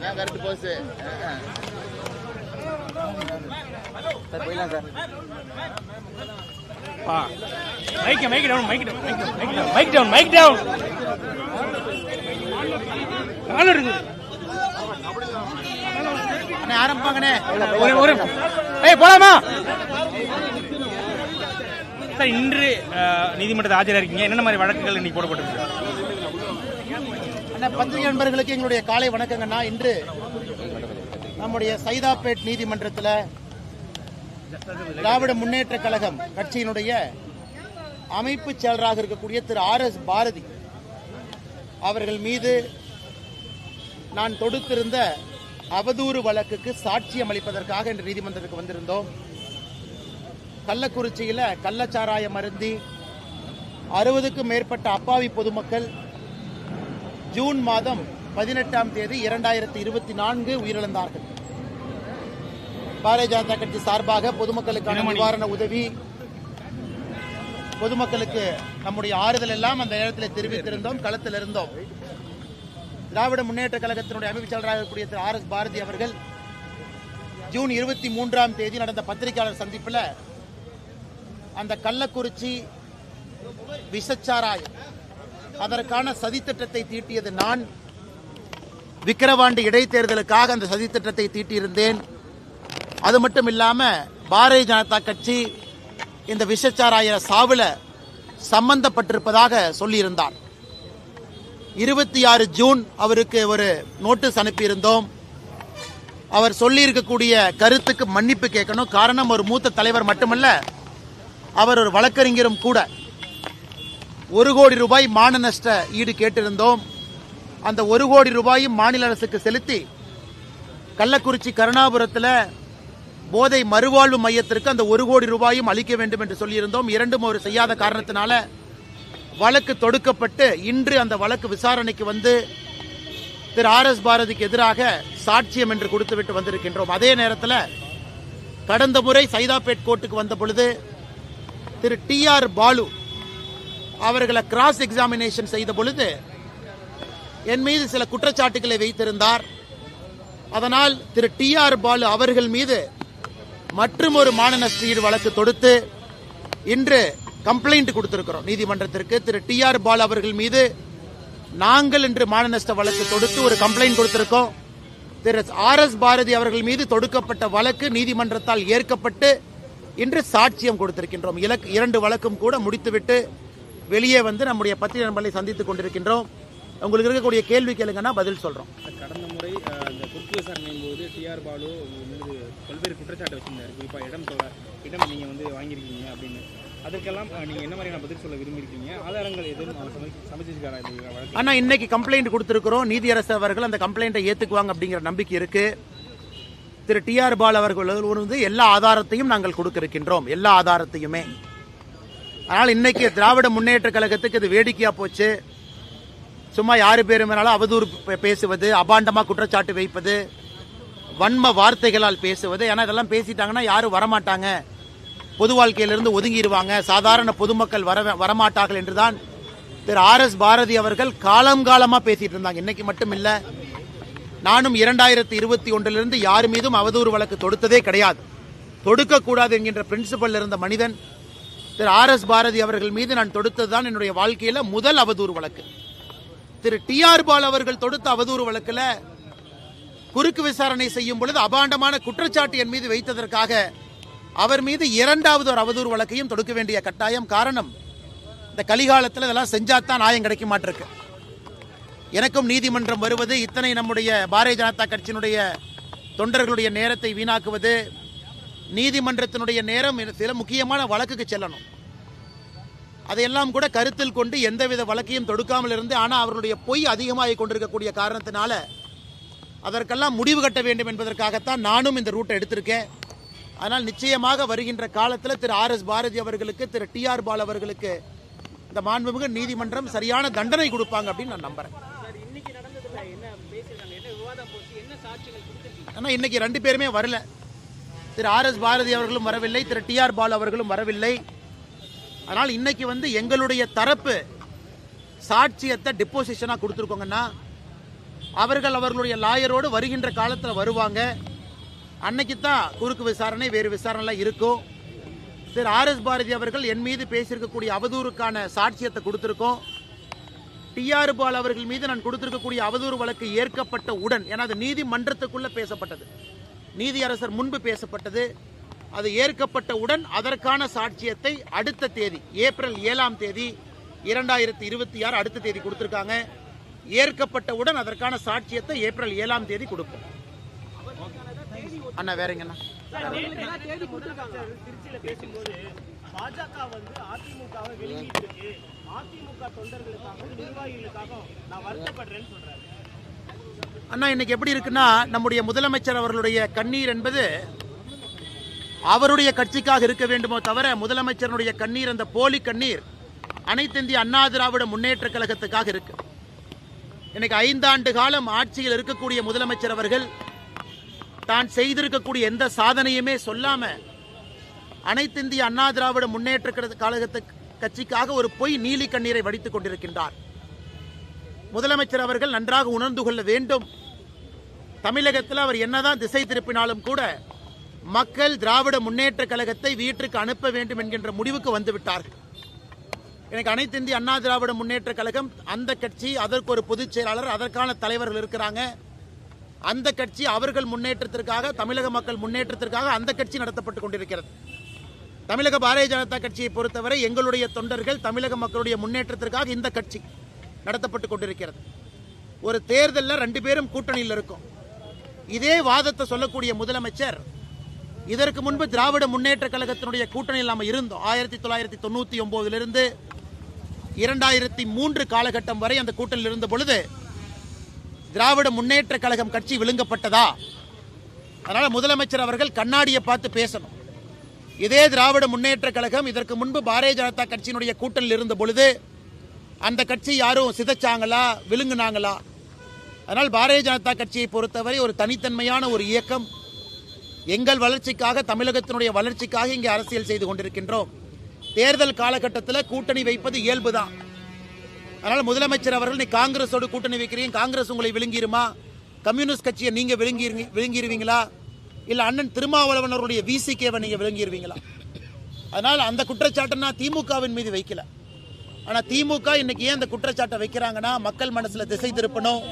அதான் correct pose sir போயிடலாம் sir. Mike down mike down ஆரம்பிப்பாங்கண்ணே. போலாமா சார்? இன்று நீதிமன்றத்தை ஆஜராக இருக்கீங்க, என்னென்ன மாதிரி வழக்குகள் இன்னைக்கு போடப்பட்டிருக்கு? பத்திரிகை நண்பர்களுக்கு எங்களுடைய காலை வணக்கங்கண்ணா. இன்று நம்முடைய சைதாப்பேட் நீதிமன்றத்தில் திராவிட முன்னேற்ற கழகம் கட்சியினுடைய அமைப்பு செயலராக இருக்கக்கூடிய திரு RS பாரதி அவர்கள் மீது நான் தொடுத்திருந்த அவதூறு வழக்குக்கு சாட்சியம் அளிப்பதற்காக இன்று நீதிமன்றத்துக்கு வந்திருந்தோம். கள்ளக்குறிச்சியில் கள்ளச்சாராயம் அருந்தி 60க்கும் மேற்பட்ட அப்பாவி பொதுமக்கள் ஜூன் மாதம் 18ஆம் தேதி 2024 உயிரிழந்தார்கள். பாரதிய ஜனதா கட்சி சார்பாக பொதுமக்களுக்கான நிவாரண உதவி, பொதுமக்களுக்கு நம்முடைய ஆறுதல் எல்லாம் அந்த நேரத்தில் தெரிவித்திருந்தோம், களத்தில் இருந்தோம். திராவிட முன்னேற்ற கழகத்தினுடைய அமைப்பு செயலராக இருக்கக்கூடிய திரு RS பாரதி அவர்கள் ஜூன் 23ஆம் தேதி நடந்த பத்திரிகையாளர் சந்திப்பில் அந்த கள்ளக்குறிச்சி விஷச்சாராயம் அதற்கான சதித்திட்டத்தை தீட்டியது நான். விக்கிரவாண்டி இடைத்தேர்தலுக்காக அந்த சதித்திட்டத்தை தீட்டியிருந்தேன். அது மட்டும் இல்லாம பாரதிய ஜனதா கட்சி இந்த விஷச்சாராய சாவுல சம்பந்தப்பட்டிருப்பதாக சொல்லியிருந்தார். 26 ஜூன் அவருக்கு ஒரு நோட்டீஸ் அனுப்பியிருந்தோம். அவர் சொல்லியிருக்கக்கூடிய கருத்துக்கு மன்னிப்பு கேட்கணும். காரணம், ஒரு மூத்த தலைவர் மட்டுமல்ல, அவர் ஒரு வழக்கறிஞரும் கூட. 1 கோடி ரூபாய் மான நஷ்ட ஈடு கேட்டிருந்தோம். அந்த 1 கோடி ரூபாயும் மாநில அரசுக்கு செலுத்தி கள்ளக்குறிச்சி கருணாபுரத்தில் போதை மறுவாழ்வு மையத்திற்கு அந்த 1 கோடி ரூபாயும் அளிக்க வேண்டும் என்று சொல்லியிருந்தோம். இரண்டும் ஒரு செய்யாத காரணத்தினால வழக்கு தொடுக்கப்பட்டு இன்று அந்த வழக்கு விசாரணைக்கு வந்து திரு RS பாரதிக்கு எதிராக சாட்சியம் என்று கொடுத்துவிட்டு வந்திருக்கின்றோம். அதே நேரத்தில் கடந்த முறை சைதாப்பேட் கோர்ட்டுக்கு வந்த பொழுது திரு TR பாலு அவர்களை கிராஸ் எக்ஸாமினேஷன் செய்த பொழுது என் மீது சில குற்றச்சாட்டுகளை வைத்திருந்தார். அதனால் திரு TR பாலு அவர்கள் மீது மற்றும் ஒரு மான நஷ்ட ஈடு வழக்கு தொடுத்து இன்று கம்ப்ளைண்ட் கொடுத்திருக்கிறோம் நீதிமன்றத்திற்கு. திரு TR பாலு அவர்கள் மீது நாங்கள் இன்று மான நஷ்ட வழக்கு தொடுத்து ஒரு கம்ப்ளைண்ட் கொடுத்திருக்கோம். திரு RS பாரதி அவர்கள் மீது தொடுக்கப்பட்ட வழக்கு நீதிமன்றத்தால் ஏற்கப்பட்டு இன்று சாட்சியம் கொடுத்திருக்கின்றோம். 2 வழக்கும் கூட முடித்துவிட்டு வெளியே வந்து நம்முடைய பத்திரிகை நண்பர்களை சந்தித்துக் கொண்டிருக்கின்றோம். உங்களுக்கு இருக்கக்கூடிய கேள்வி கேளுங்கன்னா பதில் சொல்றோம். கடந்த முறை இந்த குறுக்கு விசாரணையின் போது TR பாலு மீது பல்வேறு குற்றச்சாட்டு வச்சிருந்தாரு. குறிப்பாக இடம் நீங்க வந்து வாங்கியிருக்கீங்க அப்படின்னு. அதற்கெல்லாம் நீங்க என்ன மாதிரியான பதில் சொல்ல விரும்பியிருக்கீங்க? ஆதாரங்கள் எதுவும் சமைச்சிருக்காரா? ஆனா இன்னைக்கு கம்ப்ளைண்ட் கொடுத்திருக்கிறோம். நீதியரசர் அவர்கள் அந்த கம்ப்ளைண்ட்டை ஏத்துக்குவாங்க அப்படிங்கிற நம்பிக்கை இருக்கு. திரு TR பாலு அவர்கள் வந்து எல்லா ஆதாரத்தையும் நாங்கள் கொடுக்க இருக்கின்றோம், எல்லா ஆதாரத்தையுமே. அதனால் இன்னைக்கு திராவிட முன்னேற்ற கழகத்துக்கு இது வேடிக்கையா போச்சு. சும்மா யாரு பேரு மேலாலும் அவதூறு பேசுவது, அபாண்டமா குற்றச்சாட்டு வைப்பது, வன்ம வார்த்தைகளால் பேசுவது. ஏன்னா இதெல்லாம் பேசிட்டாங்கன்னா யாரும் வரமாட்டாங்க, பொது வாழ்க்கையிலிருந்து ஒதுங்கிடுவாங்க, சாதாரண பொதுமக்கள் வரமாட்டார்கள் என்றுதான் திரு RS பாரதி அவர்கள் காலமா பேசிட்டு இருந்தாங்க. இன்னைக்கு மட்டும் இல்ல, நானும் 2021 யார் மீதும் அவதூறு வழக்கு தொடுத்ததே கிடையாது. தொடுக்கக்கூடாது என்கின்ற பிரின்சிபல் இருந்த மனிதன் திரு RS பாரதி அவர்கள் மீது நான் தொடுத்ததுதான் என்னுடைய வாழ்க்கையில முதல் அவதூறு வழக்கு. திரு TR பாலு அவர்கள் தொடுத்த அவதூறு வழக்குல குறுக்கு விசாரணை செய்யும் பொழுது அபாண்டமான குற்றச்சாட்டு என் மீது வைத்ததற்காக அவர் மீது 2வது ஒரு அவதூறு வழக்கையும் தொடுக்க வேண்டிய கட்டாயம். காரணம், இந்த கலிகாலத்தில் இதெல்லாம் செஞ்சாத்தான் நியாயம் கிடைக்க மாட்டிருக்கு. எனக்கும் நீதிமன்றம் வருவது, இத்தனை நம்முடைய பாரதிய ஜனதா கட்சியினுடைய தொண்டர்களுடைய நேரத்தை வீணாக்குவது, நீதிமன்றத்தினுடைய நேரம் சில முக்கியமான வழக்குக்கு செல்லணும். அதையெல்லாம் கூட கருத்தில் கொண்டு எந்தவித வழக்கையும் தொடுக்காமல் இருந்து, ஆனால் அவர்களுடைய பொய் அதிகமாகிக் கொண்டிருக்கக்கூடிய காரணத்தினால அதற்கெல்லாம் முடிவு கட்ட வேண்டும் என்பதற்காகத்தான் நானும் இந்த ரூட்டை எடுத்திருக்கேன். அதனால் நிச்சயமாக வருகின்ற காலத்தில் திரு RS பாரதி அவர்களுக்கு, திரு TR பாலு அவர்களுக்கு இந்த மாண்புமிகு நீதிமன்றம் சரியான தண்டனை கொடுப்பாங்க அப்படின்னு நான் நம்புறேன். ஆனால் இன்னைக்கு 2 பேருமே வரல. திரு RS பாரதி அவர்களும் வரவில்லை, திரு TR பாலு அவர்களும் வரவில்லை. அதனால் இன்னைக்கு வந்து எங்களுடைய தரப்பு சாட்சியத்தை டிப்போசிஷனா கொடுத்துருக்கோங்கன்னா அவர்கள் அவர்களுடைய லாயரோடு வருகின்ற காலத்தில் வருவாங்க. அன்னைக்கு தான் குறுக்கு விசாரணை, வேறு விசாரணைலாம் இருக்கும். திரு ஆர்.எஸ். பாரதி அவர்கள் என் மீது பேசியிருக்கக்கூடிய அவதூறுக்கான சாட்சியத்தை கொடுத்துருக்கோம். டிஆர் பால் அவர்கள் மீது நான் கொடுத்திருக்கக்கூடிய அவதூறு வழக்கு ஏற்கப்பட்ட உடன், ஏன்னா அது நீதிமன்றத்துக்குள்ள பேசப்பட்டது, நீதியரசர் முன்பு பேசப்பட்டது, அது ஏற்கப்பட்ட உடன் அதற்கான சாட்சியத்தை அடுத்த தேதி ஏப்ரல் 7ஆம் தேதி 2026 அடுத்த தேதி கொடுத்திருக்காங்க. ஏற்கப்பட்டவுடன் அதற்கான சாட்சியத்தை ஏப்ரல் 7ஆம் தேதி கொடுப்போம். அண்ணா வேறங்கண்ணா பாஜக வந்து அதிமுகவை வெளியிட்டு இருக்கு. அதிமுக தொண்டர்களுக்காகவும் நிர்வாகிகளுக்காகவும் நான் வருத்தப்படுறேன்னு சொல்றாரு. அண்ணா, இன்னைக்கு எப்படி இருக்குன்னா, நம்முடைய முதலமைச்சர் அவர்களுடைய கண்ணீர் என்பது அவருடைய கட்சிக்காக இருக்க வேண்டுமோ தவிர, முதலமைச்சருடைய கண்ணீர், அந்த போலி கண்ணீர் அனைத்து இந்திய அண்ணா திராவிட முன்னேற்ற கழகத்துக்காக இருக்கு. இன்னைக்கு 5 ஆண்டு காலம் ஆட்சியில் இருக்கக்கூடிய முதலமைச்சர் அவர்கள் தான் செய்திருக்கக்கூடிய எந்த சாதனையுமே சொல்லாம அனைத்து இந்திய அண்ணா திராவிட முன்னேற்ற கழகத்து கட்சிக்காக ஒரு பொய் நீலி கண்ணீரை வடித்துக் கொண்டிருக்கின்றார். முதலமைச்சர் அவர்கள் நன்றாக உணர்ந்து கொள்ள வேண்டும். தமிழகத்தில் அவர் என்னதான் திசை திருப்பினாலும் கூட மக்கள் திராவிட முன்னேற்ற கழகத்தை வீட்டிற்கு அனுப்ப வேண்டும் என்கின்ற முடிவுக்கு வந்துவிட்டார்கள். எனக்கு அனைத்து இந்திய அண்ணா திராவிட முன்னேற்ற கழகம், அந்த கட்சி, அதற்கு ஒரு பொதுச் செயலாளர், அதற்கான தலைவர்கள் இருக்கிறாங்க. அந்த கட்சி அவர்கள் முன்னேற்றத்திற்காக, தமிழக மக்கள் முன்னேற்றத்திற்காக அந்த கட்சி நடத்தப்பட்டுக் கொண்டிருக்கிறது. தமிழக பாரதிய ஜனதா கட்சியை பொறுத்தவரை எங்களுடைய தொண்டர்கள் தமிழக மக்களுடைய முன்னேற்றத்திற்காக இந்த கட்சி நடத்தப்பட்டுக் கொண்டிருக்கிறது. ஒரு தேர்தலில் 2 பேரும் கூட்டணியில் இருக்கும். இதே வாதத்தை சொல்லக்கூடிய முதலமைச்சர், இதற்கு முன்பு திராவிட முன்னேற்ற கழகத்தினுடைய கூட்டணியில் நாம் இருந்தோம். 1999 2003 காலகட்டம் வரை அந்த கூட்டணியில் இருந்த பொழுது திராவிட முன்னேற்ற கழகம் கட்சி விழுங்கப்பட்டதா? அதனால முதலமைச்சர் அவர்கள் கண்ணாடியை பார்த்து பேசணும். இதே திராவிட முன்னேற்ற கழகம் இதற்கு முன்பு பாரதிய ஜனதா கட்சியினுடைய கூட்டணியில் இருந்த பொழுது அந்த கட்சி யாரும் சிதைச்சாங்களா, விழுங்குனாங்களா? அதனால் பாரதிய ஜனதா கட்சியை பொறுத்தவரை ஒரு தனித்தன்மையான ஒரு இயக்கம். எங்கள் வளர்ச்சிக்காக, தமிழகத்தினுடைய வளர்ச்சிக்காக இங்கே அரசியல் செய்து கொண்டிருக்கின்றோம். தேர்தல் காலகட்டத்தில் கூட்டணி வைப்பது இயல்புதான். அதனால் முதலமைச்சர் அவர்கள், நீ காங்கிரஸோடு கூட்டணி வைக்கிறீங்க, காங்கிரஸ் உங்களை விழுங்கிருமா? கம்யூனிஸ்ட் கட்சியை நீங்க விழுங்கிருவீங்களா? இல்ல அண்ணன் திருமாவளவன் அவருடைய விசிகேவை நீங்க விழுங்கிருவீங்களா? அதனால் அந்த குற்றச்சாட்டை நான் திமுகவின் மீது வைக்கல. ஆனா திமுக இன்னைக்கு ஏன் அந்த குற்றச்சாட்டை வைக்கிறாங்கன்னா, மக்கள் மனசுல திசை திருப்பணும்,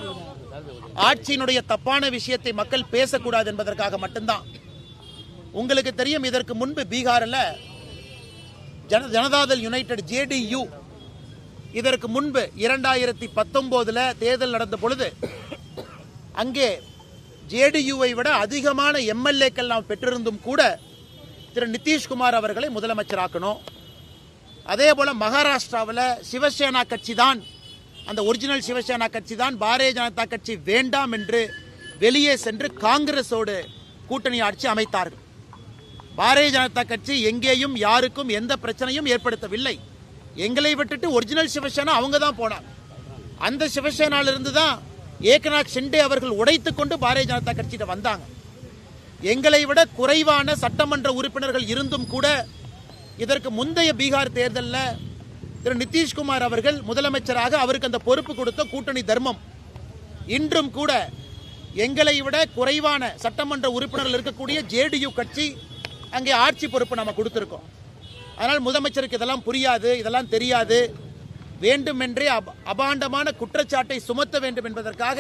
ஆட்சியினுடைய தப்பான விஷயத்தை மக்கள் பேசக்கூடாது என்பதற்காக மட்டும்தான். உங்களுக்கு தெரியும், இதற்கு முன்பு பீகாரில் ஜனதாதள் யுனைடெட் JDU இதற்கு முன்பு 2019 தேர்தல் நடந்த பொழுது அங்கே JDUவை விட அதிகமான MLAக்கள் நாம் பெற்றிருந்தும் கூட திரு நிதிஷ்குமார் அவர்களை முதலமைச்சராக்கணும். அதே போல மகாராஷ்டிராவில் சிவசேனா கட்சி தான், அந்த ஒரிஜினல் சிவசேனா கட்சி தான் பாரதிய ஜனதா கட்சி வேண்டாம் என்று வெளியே சென்று காங்கிரஸோடு கூட்டணி ஆட்சி அமைத்தார்கள். பாரதிய ஜனதா கட்சி எங்கேயும் யாருக்கும் எந்த பிரச்சனையும் ஏற்படுத்தவில்லை. எங்களை விட்டுட்டு ஒரிஜினல் சிவசேனா அவங்க தான் போனாங்க. அந்த சிவசேனாலிருந்து தான் ஏக்நாத் ஷிண்டே அவர்கள் உடைத்துக் கொண்டு பாரதிய ஜனதா கட்சியிட்ட வந்தாங்க. எங்களை விட குறைவான சட்டமன்ற உறுப்பினர்கள் இருந்தும் கூட இதற்கு முந்தைய பீகார் தேர்தலில் திரு நிதிஷ்குமார் அவர்கள் முதலமைச்சராக அவருக்கு அந்த பொறுப்பு கொடுத்த கூட்டணி தர்மம். இன்றும் கூட எங்களை விட குறைவான சட்டமன்ற உறுப்பினர்கள் இருக்கக்கூடிய JDU கட்சி அங்கே ஆட்சி பொறுப்பு நம்ம கொடுத்திருக்கோம். அதனால் முதலமைச்சருக்கு இதெல்லாம் புரியாது, இதெல்லாம் தெரியாது, வேண்டுமென்றே அபாண்டமான குற்றச்சாட்டை சுமத்த வேண்டும் என்பதற்காக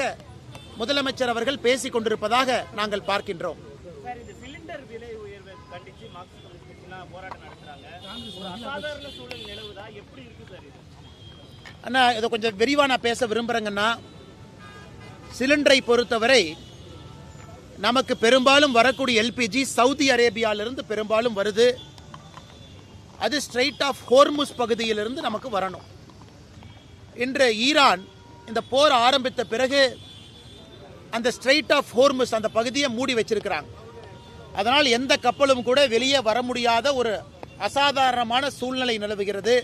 முதலமைச்சர் அவர்கள் பேசிக் கொண்டிருப்பதாக நாங்கள் பார்க்கின்றோம். சார், இந்த சிலிண்டர் விலை உயர்வை கண்டித்து மார்க்சிஸ்ட் கம்யூனிஸ்ட் கட்சிலாம் போராட்டம் நடத்துறாங்க. ஒரு அசாதாரண சூழல் நிலவுதா? எப்படி இருக்கு சார் இது? அண்ணா, இதை கொஞ்சம் விரிவா நான் பேச விரும்புறேங்கன்னா, சிலிண்டரை பொறுத்தவரை நமக்கு பெரும்பாலும் வரக்கூடிய LPG சவுதி அரேபியாவிலிருந்து பெரும்பாலும் வருது. அது ஸ்ட்ரெயிட் ஆஃப் ஹோர்முஸ் பகுதியிலிருந்து நமக்கு வரணும். இன்று ஈரான் இந்த போர் ஆரம்பித்த பிறகு அந்த ஸ்ட்ரெயிட் ஆஃப் ஹோர்முஸ் அந்த பகுதியை மூடி வச்சிருக்கிறாங்க. அதனால் எந்த கப்பலும் கூட வெளியே வர முடியாத ஒரு அசாதாரணமான சூழ்நிலை நிலவுகிறது.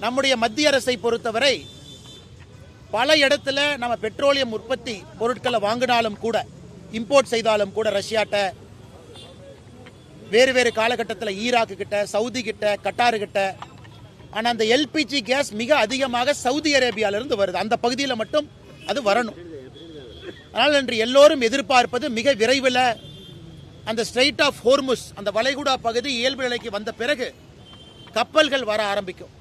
நம்முடைய மத்திய அரசை பொறுத்தவரை பல இடத்துல நம்ம பெட்ரோலியம் உற்பத்தி பொருட்களை வாங்கினாலும் கூட, இம்போர்ட் செய்தாலும் கூட, ரஷ்யாட்ட, வேறு வேறு காலகட்டத்தில் ஈராக்கு கிட்ட, சவுதி கிட்ட, கட்டாரு கிட்ட. ஆனால் அந்த LPG கேஸ் மிக அதிகமாக சவுதி அரேபியாவிலிருந்து வருது. அந்த பகுதியில் மட்டும் அது வரணும். அதனால் இன்று எல்லோரும் எதிர்பார்ப்பது மிக விரைவில் அந்த ஸ்ட்ரெயிட் ஆஃப் ஹோர்முஸ், அந்த வளைகுடா பகுதி இயல்பு நிலைக்கு வந்த பிறகு கப்பல்கள் வர ஆரம்பிக்கும்.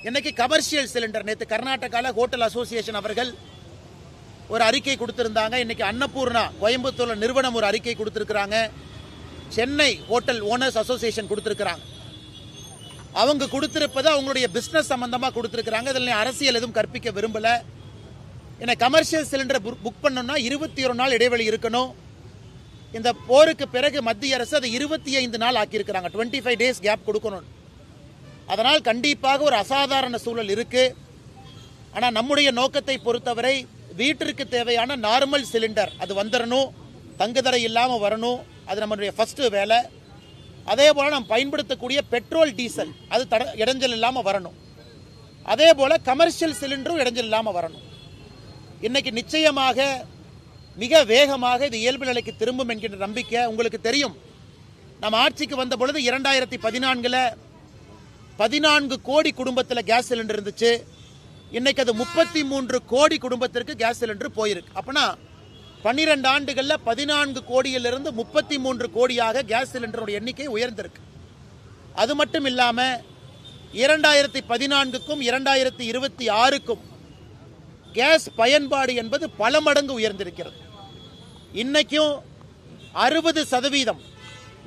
இன்னைக்கு கமர்ஷியல் சிலிண்டர், நேற்று கர்நாடகாவில் ஹோட்டல் அசோசியேஷன் அவர்கள் ஒரு அறிக்கை கொடுத்திருந்தாங்க. இன்னைக்கு அன்னபூர்ணா கோயம்புத்தூர்ல நிறுவனம் ஒரு அறிக்கை கொடுத்திருக்கிறாங்க. சென்னை ஹோட்டல் ஓனர்ஸ் அசோசியேஷன் கொடுத்திருக்கிறாங்க. அவங்க கொடுத்திருப்பது அவங்களுடைய பிசினஸ் சம்பந்தமா கொடுத்திருக்கிறாங்க. இதில் அரசியல் எதுவும் கற்பிக்க விரும்பல. ஏன்னா கமர்ஷியல் சிலிண்டர் புக் பண்ணணும்னா 21 நாள் இடைவெளி இருக்கணும். இந்த போருக்கு பிறகு மத்திய அரசு அதை 25 நாள் ஆக்கியிருக்கிறாங்க. 25 டேஸ் கேப் கொடுக்கணும். அதனால் கண்டிப்பாக ஒரு அசாதாரண சூழல் இருக்கு. ஆனால் நம்முடைய நோக்கத்தை பொறுத்தவரை வீட்டிற்கு தேவையான நார்மல் சிலிண்டர் அது வந்துடணும், தங்குதடை இல்லாமல் வரணும். அது நம்மளுடைய ஃபர்ஸ்ட் வேலை. அதே போல நாம் பயன்படுத்தக்கூடிய பெட்ரோல் டீசல் அது இடைஞ்சல் இல்லாமல் வரணும். அதே போல கமர்ஷியல் சிலிண்டரும் இடைஞ்சல் இல்லாமல் வரணும். இன்னைக்கு நிச்சயமாக மிக வேகமாக இது இயல்பு நிலைக்கு திரும்பும் என்கின்ற நம்பிக்கை உங்களுக்கு தெரியும். நம்ம ஆட்சிக்கு வந்த பொழுது 2014 14 கோடி குடும்பத்தில் கேஸ் சிலிண்டர் இருந்துச்சு. இன்னைக்கு அது 33 கோடி குடும்பத்திற்கு கேஸ் சிலிண்டர் போயிருக்கு. அப்படின்னா 12 ஆண்டுகளில் 14 கோடியிலிருந்து 33 கோடியாக கேஸ் சிலிண்டருடைய எண்ணிக்கை உயர்ந்திருக்கு. அது மட்டும் இல்லாமல் 2014க்கும் 2026க்கும் கேஸ் பயன்பாடு என்பது பல மடங்கு உயர்ந்திருக்கிறது. இன்னைக்கும் 60%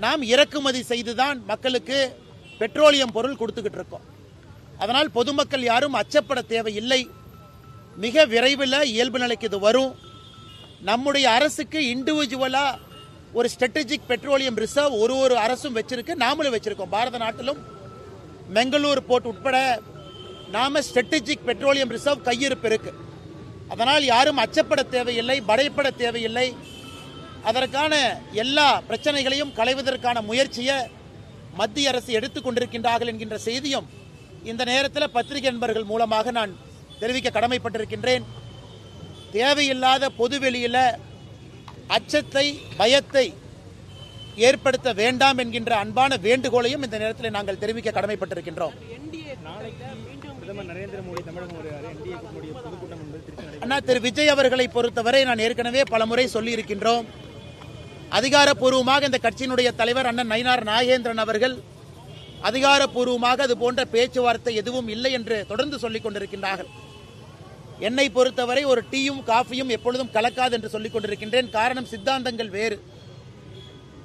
நாம் இறக்குமதி செய்துதான் மக்களுக்கு பெட்ரோலியம் பொருள் கொடுத்துக்கிட்டு இருக்கோம். அதனால் பொதுமக்கள் யாரும் அச்சப்பட தேவையில்லை. மிக விரைவில் இயல்பு நிலைக்கு இது வரும். நம்முடைய அரசுக்கு இண்டிவிஜுவலா ஒரு ஸ்ட்ராட்டஜிக் பெட்ரோலியம் ரிசர்வ் ஒரு அரசும் வச்சிருக்கு, நாமளும் வச்சிருக்கோம். பாரத நாட்டிலும் மெங்களூர் போர்ட் உட்பட நாம ஸ்ட்ராட்டஜிக் பெட்ரோலியம் ரிசர்வ் கையிருப்பு இருக்கு. அதனால் யாரும் அச்சப்பட தேவையில்லை, பயப்பட தேவையில்லை. அதற்கான எல்லா பிரச்சனைகளையும் களைவதற்கான முயற்சியை மத்திய அரசு எடுத்துக் கொண்டிருக்கின்றார்கள் என்கின்ற செய்தியும் இந்த நேரத்தில் பத்திரிகை நண்பர்கள் மூலமாக நான் தெரிவிக்க கடமைப்பட்டிருக்கின்றேன். தேவையில்லாத பொதுவெளியில் அச்சத்தை, பயத்தை ஏற்படுத்த வேண்டாம் என்கின்ற அன்பான வேண்டுகோளையும் இந்த நேரத்தில் நாங்கள் தெரிவிக்க கடமைப்பட்டிருக்கின்றோம். அண்ணா திரு விஜய் அவர்களை பொறுத்தவரை நான் ஏற்கனவே பலமுறை சொல்லி இருக்கின்றோம். அதிகாரப்பூர்வமாக இந்த கட்சியினுடைய தலைவர் அண்ணன் நயினார் நாகேந்திரன் அவர்கள் அதிகாரப்பூர்வமாக அது போன்ற பேச்சுவார்த்தை எதுவும் இல்லை என்று தொடர்ந்து சொல்லிக் கொண்டிருக்கின்றார்கள். என்னை பொறுத்தவரை ஒரு டீயும் காஃபியும் எப்பொழுதும் கலக்காது என்று சொல்லிக் கொண்டிருக்கின்றேன். காரணம் சித்தாந்தங்கள் வேறு.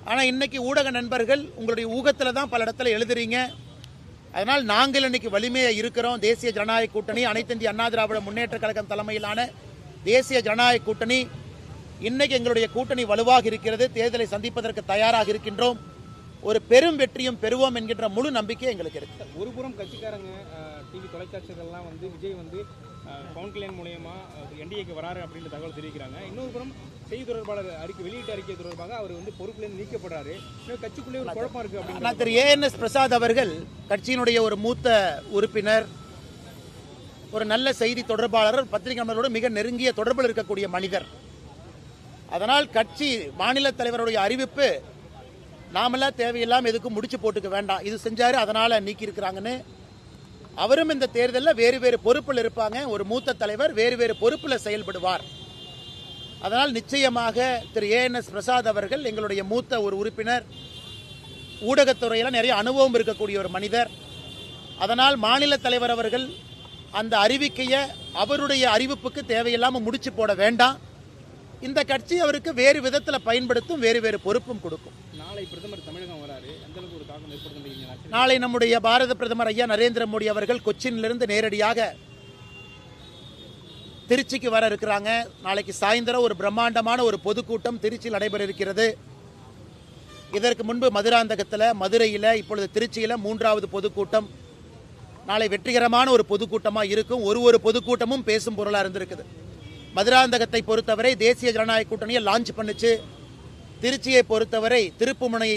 ஆனால் இன்னைக்கு ஊடக நண்பர்கள் உங்களுடைய ஊகத்தில் தான் பல இடத்துல எழுதுறீங்க. அதனால் நாங்கள் இன்னைக்கு வலிமையாக இருக்கிறோம். தேசிய ஜனநாயக கூட்டணி, அனைத்து இந்திய அண்ணா திராவிட முன்னேற்ற கழகம் தலைமையிலான தேசிய ஜனநாயக கூட்டணி, இன்னைக்கு எங்களுடைய கூட்டணி வலுவாக இருக்கிறது. தேர்தலை சந்திப்பதற்கு தயாராக இருக்கின்றோம். ஒரு பெரும் வெற்றியும் பெறுவோம் என்கின்ற முழு நம்பிக்கை எங்களுக்கு இருக்கு. ஒரு புறம் கட்சிக்காரங்க டிவி தொலைக்காட்சிகள்லாம் விஜய் பவன் கல்யாண் மூலமா என்டிஏக்கு வராரு அப்படின்ற தகவல் தெரிவிக்கிறாங்க. இன்னொரு புறம் செய்தி தொடர்பாளர் வெளியிட்ட அறிக்கை தொடர்பாக அவர் பொறுப்பிலிருந்து நீக்கப்படுறாரு. கட்சிக்குள்ளே ஒரு குழப்பம் இருக்கு அப்படின்னு திரு ANS பிரசாத் அவர்கள் கட்சியினுடைய ஒரு மூத்த உறுப்பினர், ஒரு நல்ல செய்தி தொடர்பாளர், பத்திரிகை நண்பர்களோடு மிக நெருங்கிய தொடர்பில் இருக்கக்கூடிய மனிதர். அதனால் கட்சி மாநில தலைவருடைய அறிவிப்பு நாமெல்லாம் தேவையில்லாமல் எதுக்கும் முடிச்சு போட்டுக்க வேண்டாம், இது செஞ்சாரு அதனால நீக்கி இருக்கிறாங்கன்னு. அவரும் இந்த தேர்தலில் வேறு வேறு பொறுப்பில் இருப்பாங்க. ஒரு மூத்த தலைவர் வேறு வேறு பொறுப்பில் செயல்படுவார். அதனால் நிச்சயமாக திரு ANS பிரசாத் அவர்கள் எங்களுடைய மூத்த ஒரு உறுப்பினர், ஊடகத்துறையில் நிறைய அனுபவம் இருக்கக்கூடிய ஒரு மனிதர். அதனால் மாநில தலைவர் அவர்கள் அந்த அறிவிக்கையை அவருடைய அறிவிப்புக்கு தேவையில்லாமல் முடிச்சு போட வேண்டாம். இந்த கட்சி அவருக்கு வேறு விதத்தில் பயன்படுத்தும், வேறு வேறு பொறுப்பும் கொடுக்கும். நாளை பிரதமர் தமிழகம் வராரு, எந்த அளவுக்கு ஒரு தாக்கம் ஏற்படுத்தும்? நாளை நம்முடைய பாரத பிரதமர் ஐயா நரேந்திர மோடி அவர்கள் கொச்சினிலிருந்து நேரடியாக திருச்சிக்கு வர இருக்கிறாங்க. நாளைக்கு சாயந்தரம் ஒரு பிரம்மாண்டமான ஒரு பொதுக்கூட்டம் திருச்சியில் நடைபெற இருக்கிறது. இதற்கு முன்பு மதுராந்தகத்தில், மதுரையில், இப்பொழுது திருச்சியில் 3வது பொதுக்கூட்டம். நாளை வெற்றிகரமான ஒரு பொதுக்கூட்டமாக இருக்கும். ஒரு பொதுக்கூட்டமும் பேசும் பொருளாக இருந்திருக்குது. மதுராந்தகத்தை பொறுத்தவரை தேசிய ஜனநாயக கூட்டணியை லான்ச் பண்ணுச்சு. திருச்சியை பொறுத்தவரை திருப்பு முனையை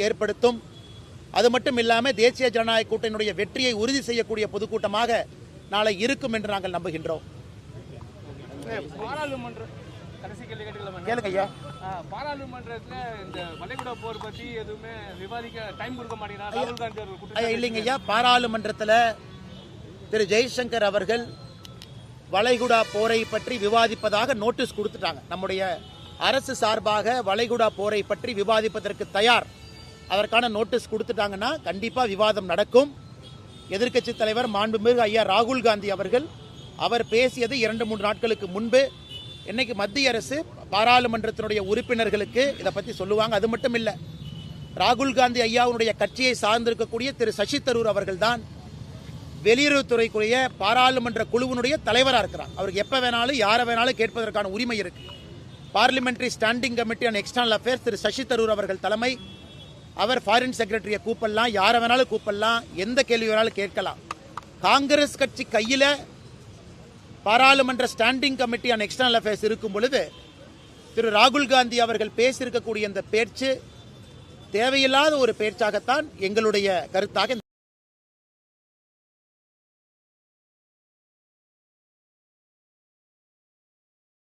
ஏற்படுத்தும். அது மட்டும் இல்லாமல் தேசிய ஜனநாயக கூட்டணியுடைய வெற்றியை உறுதி செய்யக்கூடிய பொதுக்கூட்டமாக நாளை இருக்கும் என்று நாங்கள் நம்புகின்றோம். பாராளுமன்றத்தில் இந்த வளைகுடா போர் பற்றி எதுவுமே விவாதிக்க டைம் கொடுக்க மாட்டேங்கிறார் இல்லைங்க ஐயா. பாராளுமன்றத்தில் திரு ஜெய்சங்கர் அவர்கள் வளைகுடா போரை பற்றி விவாதிப்பதாக நோட்டீஸ் கொடுத்துட்டாங்க. நம்முடைய அரசு சார்பாக வளைகுடா போரை பற்றி விவாதிப்பதற்கு தயார், அதற்கான நோட்டீஸ் கொடுத்துட்டாங்கன்னா கண்டிப்பா விவாதம் நடக்கும். எதிர்க்கட்சி தலைவர் மாண்புமிகு ஐயா ராகுல் காந்தி அவர்கள் அவர் பேசியது 2-3 நாட்களுக்கு முன்பு. இன்னைக்கு மத்திய அரசு பாராளுமன்றத்தினுடைய உறுப்பினர்களுக்கு இதை பத்தி சொல்லுவாங்க. அது மட்டும் இல்ல, ராகுல் காந்தி ஐயாவுடைய கட்சியை சார்ந்திருக்கக்கூடிய திரு சசி தரூர் அவர்கள் தான் வெளியுறவுத்துறைக்குரிய பாராளுமன்ற குழுவினுடைய தலைவராக இருக்கிறார். அவருக்கு எப்ப வேணாலும் யாரை வேணாலும் கேட்பதற்கான உரிமை இருக்கு. Parliamentary standing committee on external affairs திரு சசி தரூர் அவர்கள் தலைமை. அவர் ஃபாரின் செக்ரட்டரியை கூப்பிடலாம், யாரை வேணாலும் கூப்பிடலாம், எந்த கேள்வி வேணாலும் கேட்கலாம். காங்கிரஸ் கட்சி கையில பாராளுமன்ற standing committee on external affairs இருக்கும் பொழுது திரு ராகுல் காந்தி அவர்கள் பேசியிருக்கக்கூடிய இந்த பேச்சு தேவையில்லாத ஒரு பேச்சாகத்தான் எங்களுடைய கருத்தாக